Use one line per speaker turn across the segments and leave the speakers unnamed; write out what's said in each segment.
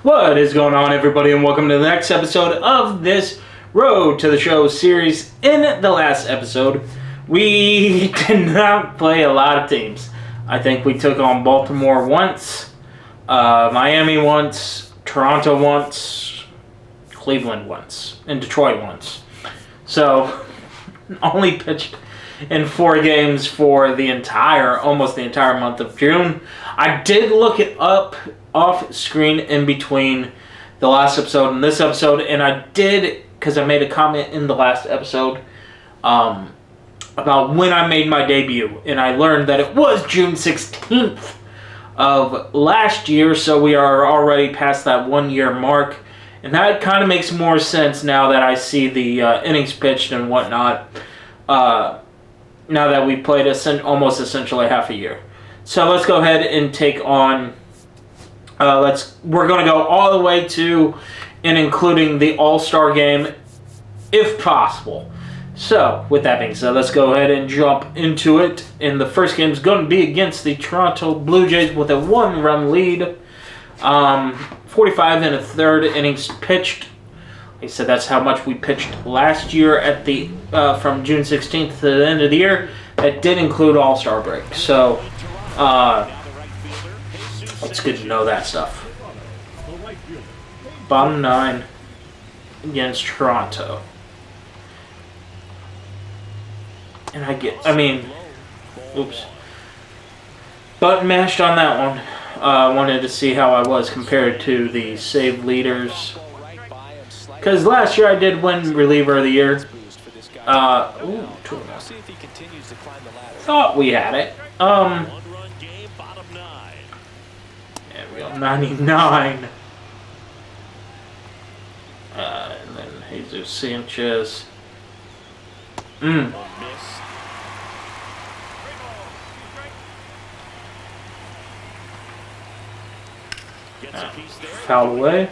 What is going on, everybody, and welcome to the next episode of this Road to the Show series. In the last episode, we did not play a lot of teams. I think we took on Baltimore once, Miami once, Toronto once, Cleveland once, and Detroit once. So, only pitched in 4 games for almost the entire month of June. I did look it up off screen in between the last episode and this episode, and I did, because I made a comment in the last episode about when I made my debut, and I learned that it was June 16th of last year, so we are already past that 1 year mark, and that kind of makes more sense now that I see the innings pitched and whatnot, now that we played almost essentially half a year. So let's go ahead and take on we're going to go all the way to and including the All-Star game, if possible. So, with that being said, let's go ahead and jump into it. And the first game is going to be against the Toronto Blue Jays with a 1-run lead. 45 and a third innings pitched. Like I said, that's how much we pitched last year at the from June 16th to the end of the year. That did include All-Star break. So, it's good to know that stuff. Bottom 9 against Toronto. And button mashed on that one. Wanted to see how I was compared to the save leaders. Because last year I did win reliever of the year. Thought we had it. There we go, 99. And then Jesus Sanchez. Fouled away.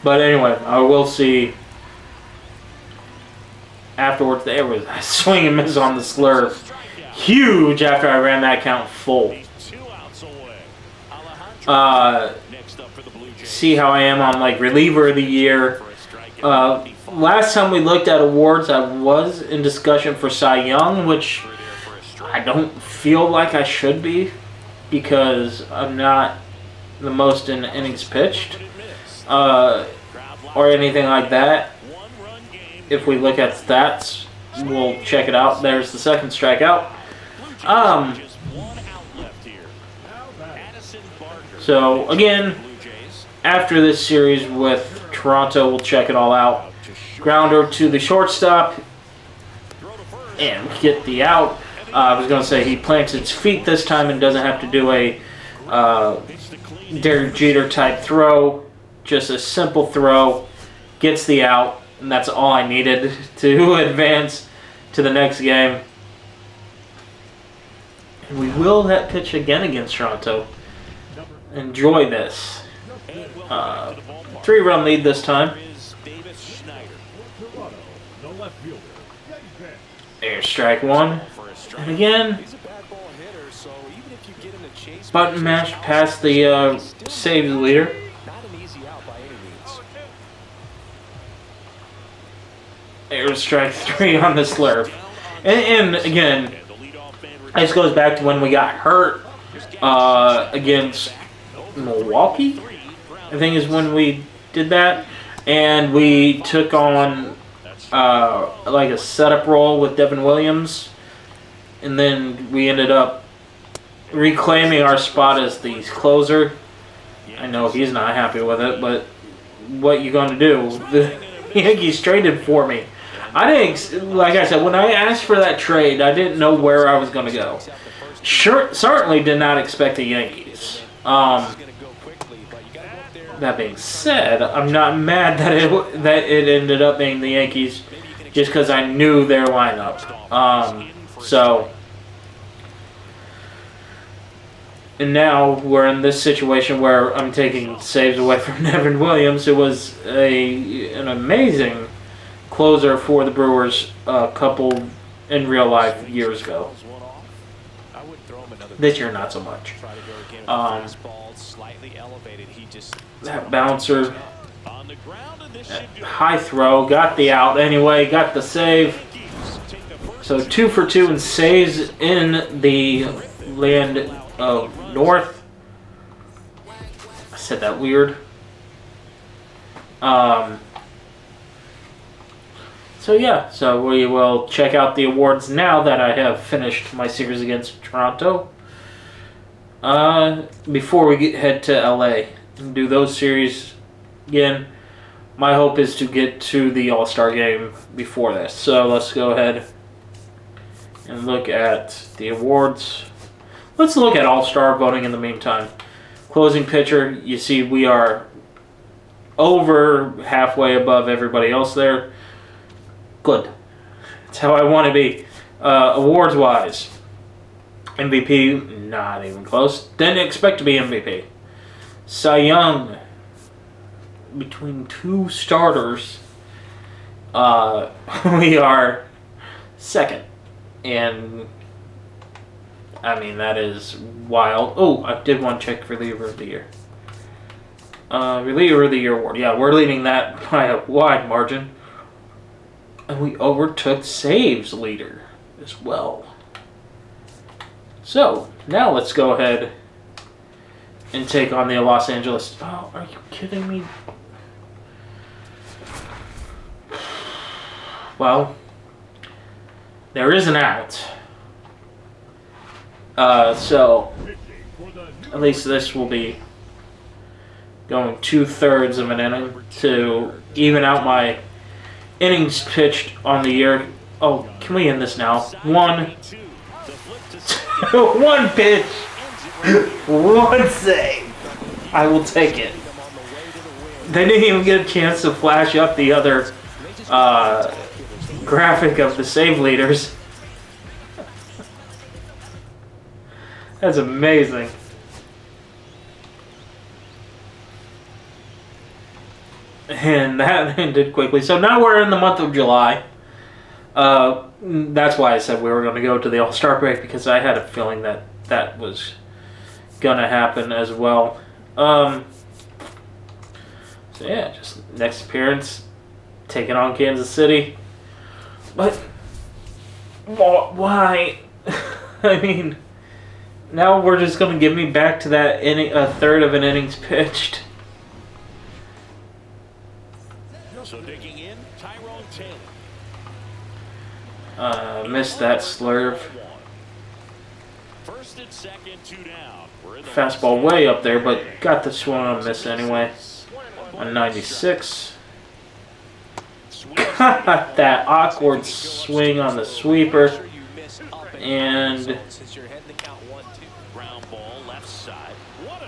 But anyway, I will see afterwards. There was a swing and miss on the slurve. Huge after I ran that count full. See how I am on like reliever of the year. Last time we looked at awards, I was in discussion for Cy Young, which I don't feel like I should be because I'm not the most in innings pitched or anything like that. If we look at stats, we'll check it out. There's the second strikeout. So again, after this series with Toronto, we'll check it all out. Grounder to the shortstop, and we get the out. I was going to say he plants its feet this time and doesn't have to do a Derek Jeter type throw. Just a simple throw, gets the out, and that's all I needed to advance to the next game. And we will that pitch again against Toronto. Enjoy this. 3-run lead this time. There's strike 1. And again, button mashed past the saves leader. There's strike 3 on the slurve. And again, this goes back to when we got hurt against Milwaukee, I think is when we did that, and we took on like a setup role with Devin Williams, and then we ended up reclaiming our spot as the closer. I know he's not happy with it, but what you gonna do? The Yankees traded for me. I didn't, like I said, when I asked for that trade, I didn't know where I was gonna go. Certainly did not expect the Yankees. That being said, I'm not mad that it ended up being the Yankees, just because I knew their lineup. And now we're in this situation where I'm taking saves away from Devin Williams, who was an amazing closer for the Brewers a couple in real life years ago. This year, not so much. That bouncer. High throw. Got the out anyway. Got the save. So 2 for 2 in saves in the land of North. I said that weird. So yeah, so we will check out the awards now that I have finished my series against Toronto. Before we head to LA and do those series again, my hope is to get to the All-Star game before this. So let's go ahead and look at the awards. Let's look at All-Star voting in the meantime. Closing pitcher, you see we are over halfway above everybody else there. Good. That's how I want to be. Awards-wise, MVP, not even close. Didn't expect to be MVP. Cy Young, between 2 starters, we are second. And, I mean, that is wild. Oh, I did want to check reliever of the year. Reliever of the year award. Yeah, we're leading that by a wide margin. And we overtook saves leader as well. So, now let's go ahead and take on the Los Angeles. Oh, are you kidding me? Well, there is an out. So, at least this will be going 2/3 of an inning to even out my innings pitched on the year. Oh, can we end this now? 1 pitch, 1 save. I will take it. They didn't even get a chance to flash up the other graphic of the save leaders. That's amazing. And that ended quickly. So now we're in the month of July. That's why I said we were going to go to the All-Star break, because I had a feeling that that was going to happen as well. So yeah, just next appearance, taking on Kansas City. But why? I mean, now we're just going to give me back to that inning, a third of an innings pitched.
So digging in, Tyrone Taylor.
Missed that slurve.
First and second, 2 down.
Fastball way up there, but got the swing on miss anyway. On 96. Got that awkward swing on the sweeper. And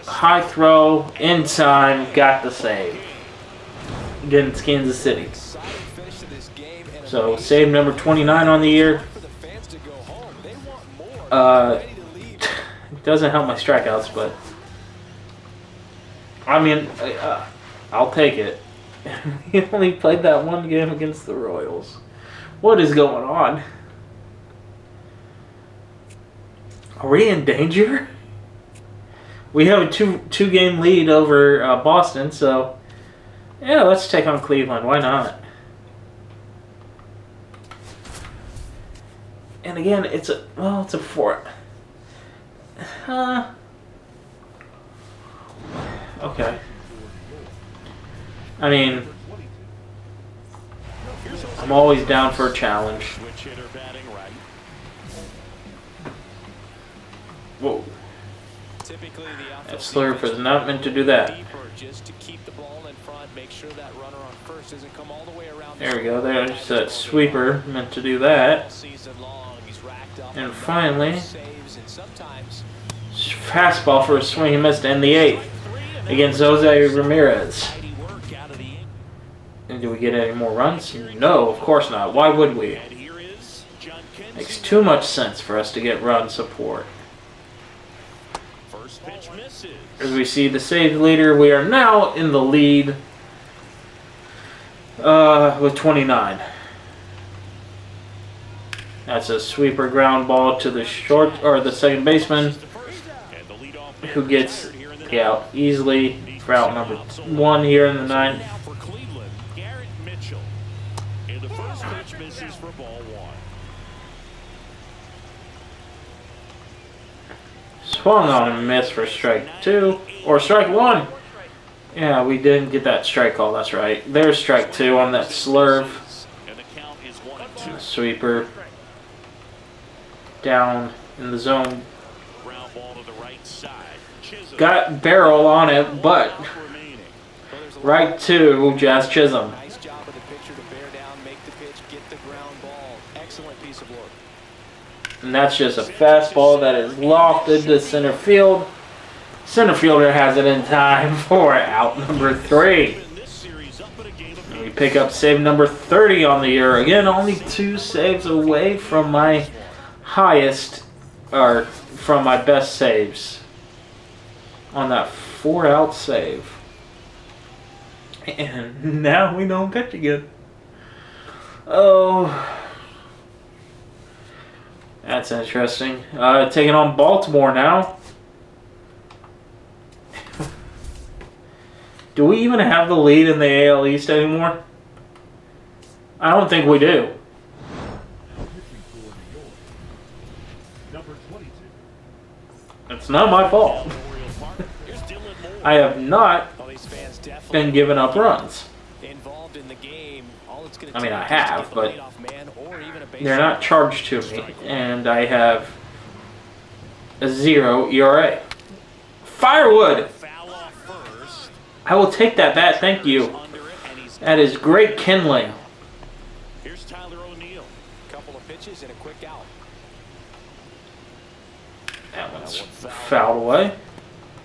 high throw in time, got the save against Kansas City. So save number 29 on the year. It doesn't help my strikeouts, but I mean, I'll take it. He only played that one game against the Royals. What is going on? Are we in danger? We have a two game lead over Boston, so yeah, let's take on Cleveland. Why not? And again, it's a 4. Okay. I mean, I'm always down for a challenge. Whoa. That slurp was not meant to do that. There we go. There's that sweeper meant to do that. And finally, fastball for a swing and miss to end the 8th against Jose Ramirez. And do we get any more runs? No, of course not. Why would we? Makes too much sense for us to get run support. As we see the save leader, we are now in the lead with 29. That's a sweeper ground ball to the short or the second baseman, who gets out easily for out number 1 here in the 9th.
Now for Cleveland, Garrett Mitchell. And the first pitch misses for ball 1.
Swung on and missed for strike 2 or strike 1. Yeah, we didn't get that strike call. That's right. There's strike 2 on that slurve.
And the count is 1-2.
Sweeper down in the zone.
Ground ball to the right side. Chisholm
Got barrel on it, but
remaining.
right to Jazz Chisholm.
Nice job of the pitcher to bear down, make the pitch, get the ground ball. Excellent piece of work.
And that's just a fastball that is lofted to center field. Center fielder has it in time for out number 3.
This series up in a game of
And we pick up save number 30 on the year. Again, only 2 saves away from my highest, or from my best saves on that 4-out save. And now we don't pitch again. Oh, that's interesting. Taking on Baltimore now. Do we even have the lead in the AL East anymore? I don't think we do. It's not my fault. I have not
All these fans definitely
been giving up runs.
involved in the game. All it's going
I
to
mean,
take
I
is to
have,
get the
but
leadoff man or even a base
they're not
runner.
charged to me, and I have a 0 ERA. Firewood!
foul off first.
I will take that bat, thank you.
Under it, and he's
That is great kindling.
here's Tyler O'Neill.
Couple of pitches and a quick out.
That one's fouled away.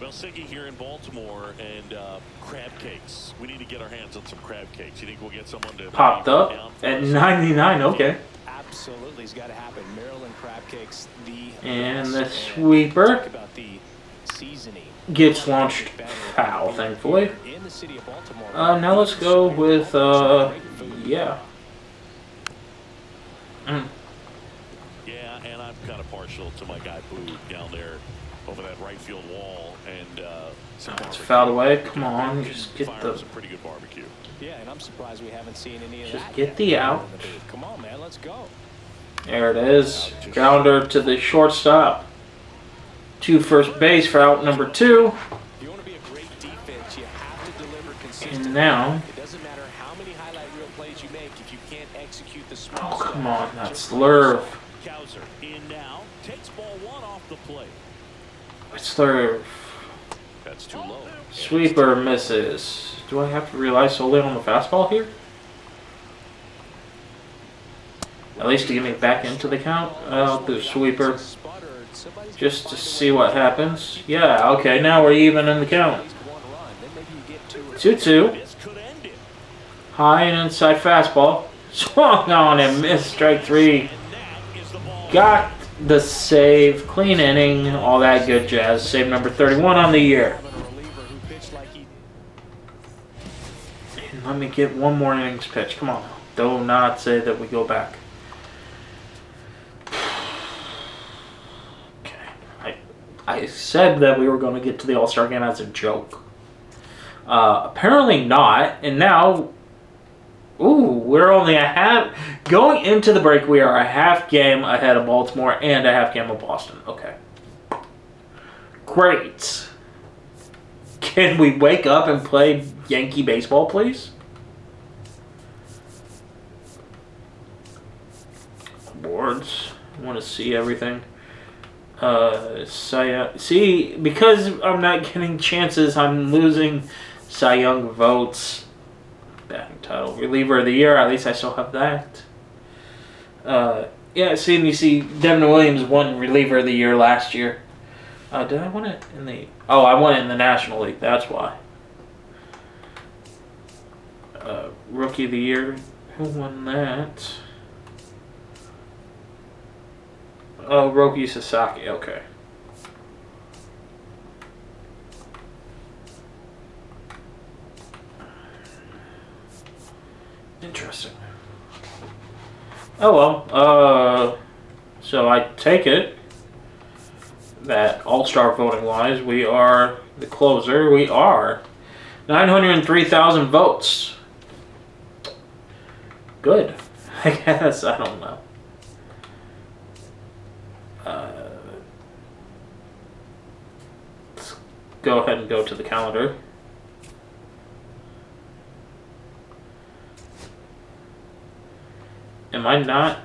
Well, Siggy here in Baltimore, and crab cakes. We need to get our hands on some crab cakes. You think we'll get someone to
Popped
maybe
up
down for
at
us?
99, okay.
Absolutely, it's got to happen. Maryland crab cakes, the
And
best.
the sweeper
Talk about the seasoning.
gets launched foul, thankfully.
In the city of Baltimore.
Now let's go with, yeah.
Yeah, and I'm kind of partial to my guy Boo down there over that right field wall, and some
It's
barbecue.
fouled away. Come on, just get
Fires
the
a pretty good barbecue.
Yeah, and I'm surprised we haven't seen any of
Just
that
get
yet.
the out.
Come on, man, let's go.
There it is. Grounder to the shortstop. To first base for out number 2.
If you want to be a great defense, you have to deliver consistently.
And now,
It doesn't matter how many highlight reel plays you make if you can't execute the small
oh
stuff.
come on, that
Just
slurve.
Kowser in now, takes ball 1 off the plate.
Slurve.
That's too low.
Sweeper misses. Do I have to rely solely on the fastball here? At least to get me back into the count. I'll do sweeper
sputtered. Somebody's
just to
gonna find a
see
way
what
to
happens. Yeah, okay, now we're even in the count.
at least one run. Then maybe you get 2 or
2-2.
This could end it.
High and inside fastball. Swung on and missed. Strike 3.
And that is the ball.
Got the save. Clean inning. All that good jazz. Save number 31 on the year.
having a reliever who pitched like he
And let me get one more innings pitch. Come on. Do not say that we go back. Okay. I said that we were going to get to the All-Star game as a joke. Apparently not. And now, ooh, we're only a half. Going into the break, we are a half game ahead of Baltimore and a half game of Boston. Okay. Great. Can we wake up and play Yankee baseball, please? Awards. I want to see everything. See, because I'm not getting chances, I'm losing Cy Young votes. Batting title. Reliever of the year, at least I still have that. Yeah, see, and you see Devin Williams won Reliever of the Year last year. Did I win it in the... Oh, I won it in the National League, that's why. Rookie of the Year, who won that? Oh, Roki Sasaki, okay. Interesting. Oh well, so I take it that All-Star voting wise, we are the closer? We are. 903,000 votes. Good. I guess. I don't know. Let's go ahead and go to the calendar. Am I not...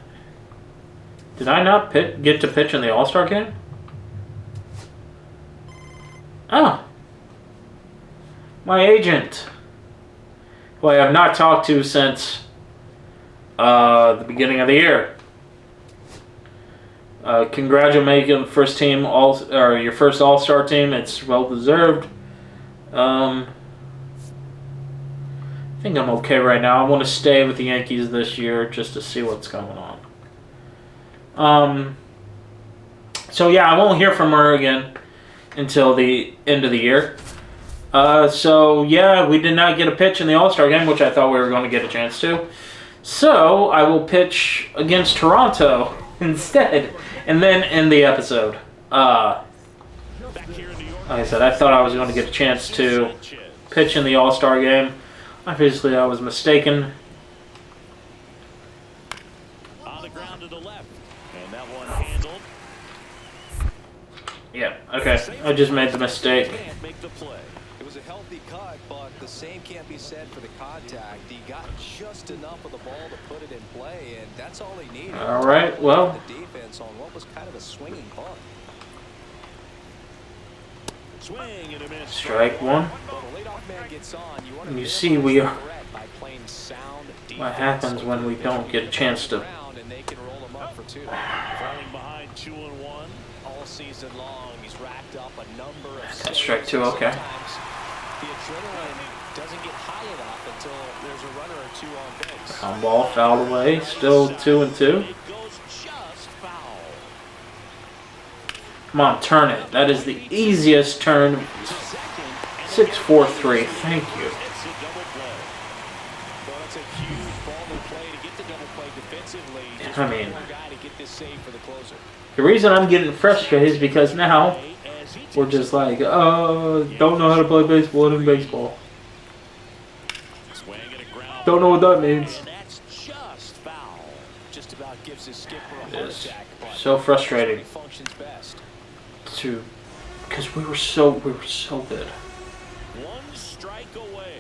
Did I not get to pitch in the All-Star game? Oh. My agent, who I have not talked to since the beginning of the year. Congratulations, first team your first All-Star team. It's well deserved. I think I'm okay right now. I want to stay with the Yankees this year just to see what's going on. So yeah, I won't hear from her again until the end of the year. So yeah, we did not get a pitch in the All-Star game, which I thought we were going to get a chance to. So I will pitch against Toronto instead, and then end the episode. Like I said, I thought I was going to get a chance to pitch in the All-Star game. Obviously, I was mistaken.
On the ground to the left, and that one handled.
Yeah, okay. I just made the mistake.
Can't make the play.
It was a healthy cut, but the same can't be said for the contact. He got just enough of the ball to put it in play, and that's all he needed.
All right, well.
The defense on what was kind of a swinging bunt.
Swing and a miss.
Strike one. And you see we are. What happens when we don't get a chance to?
Falling behind 2-1.
All season long, he's racked up a number of
That's strike two, okay.
The adrenaline doesn't get high enough until there's a runner or two on base.
Ground ball fouled away. Still 2-2.
It goes just foul.
Come on, turn it. That is the easiest turn. 6-4-3. Thank you.
It's a double play.
Well, it's a huge ball to play to get the double play defensively.
I mean,
Guy to get this save for the closer.
the reason I'm getting frustrated is because now we're just like, oh, don't know how to play baseball in baseball. Don't know what that means.
And that's just foul.
Just about gives his skipper a
It
heart
is
attack. but
so frustrating
functions best.
because we were so good.
One strike away.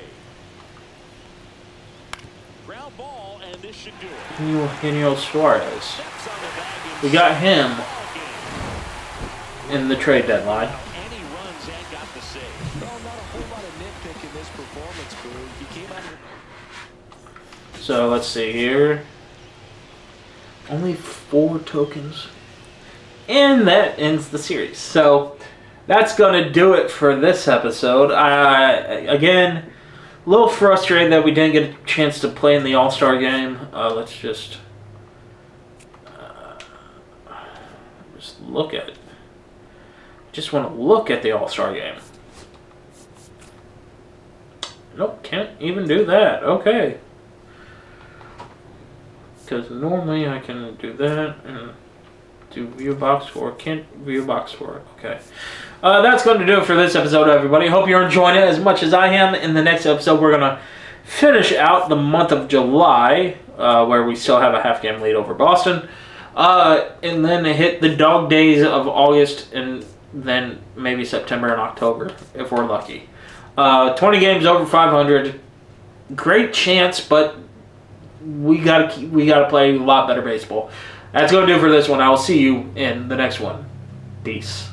Ground ball, and this should do it.
Eugenio Suarez.
Steps on the bag.
We got him in the trade deadline.
And he runs and got the save.
Well, not a whole lot of nitpick in this performance, Boo. He came out here.
So let's see here. Only 4 tokens. And that ends the series. So that's going to do it for this episode. Again, a little frustrated that we didn't get a chance to play in the All-Star game. Let's just look at it. Just want to look at the All-Star game. Nope, can't even do that. Okay. Because normally I can do that and do view box score. Can't view box score. Okay. That's going to do it for this episode, everybody. Hope you're enjoying it as much as I am. In the next episode, we're going to finish out the month of July, where we still have a half-game lead over Boston. And then hit the dog days of August and then maybe September and October, if we're lucky. 20 games over 500. Great chance, but we gotta play a lot better baseball. That's gonna do it for this one. I will see you in the next one. Peace.